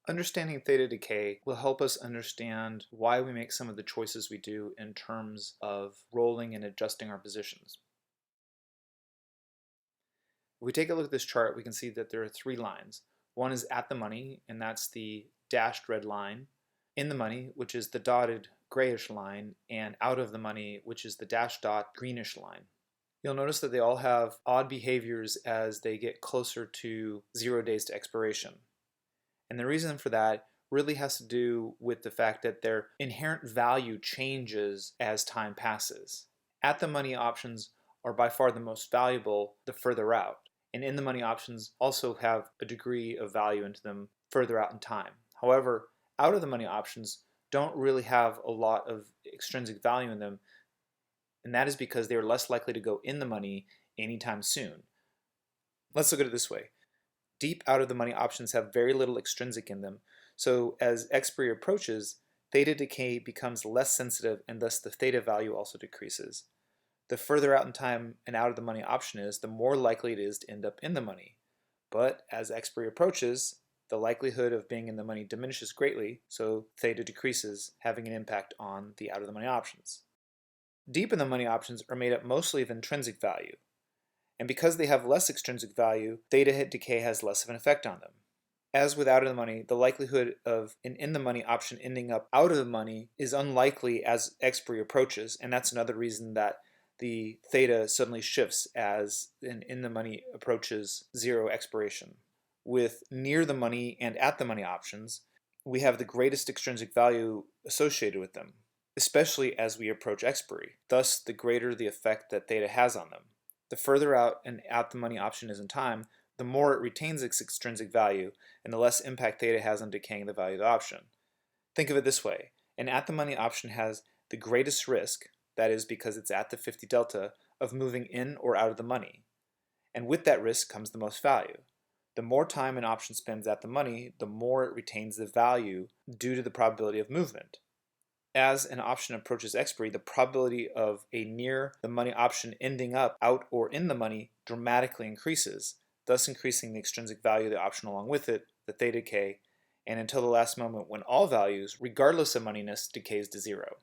Understanding theta decay will help us understand why we make some of the choices we do in terms of rolling and adjusting our positions. If we take a look at this chart, we can see that there are three lines. One is at the money, and that's the dashed red line. In the money, which is the dotted grayish line, and out of the money, which is the dashed dot greenish line. You'll notice that they all have odd behaviors as they get closer to 0 days to expiration. And the reason for that really has to do with the fact that their inherent value changes as time passes. At the money options are by far the most valuable the further out. And in the money options also have a degree of value into them further out in time. However, out of the money options don't really have a lot of extrinsic value in them, and that is because they are less likely to go in the money anytime soon. Let's look at it this way. Deep out of the money options have very little extrinsic in them, so as expiry approaches, theta decay becomes less sensitive and thus the theta value also decreases. The further out in time an out of the money option is, the more likely it is to end up in the money. But as expiry approaches, the likelihood of being in the money diminishes greatly, so theta decreases, having an impact on the out of the money options. Deep in the money options are made up mostly of intrinsic value, and because they have less extrinsic value, theta decay has less of an effect on them. As with out of the money, the likelihood of an in the money option ending up out of the money is unlikely as expiry approaches, and that's another reason that the theta suddenly shifts as an in the money approaches zero expiration. With near the money and at the money options, we have the greatest extrinsic value associated with them, especially as we approach expiry, thus the greater the effect that theta has on them. The further out an at the money option is in time, the more it retains its extrinsic value and the less impact theta has on decaying the value of the option. Think of it this way: an at the money option has the greatest risk, that is because it's at the 50 delta, of moving in or out of the money. And with that risk comes the most value. The more time an option spends at the money, the more it retains the value due to the probability of movement. As an option approaches expiry, the probability of a near the money option ending up out or in the money dramatically increases, thus increasing the extrinsic value of the option along with it, the theta decay, and until the last moment when all values, regardless of moneyness, decays to zero.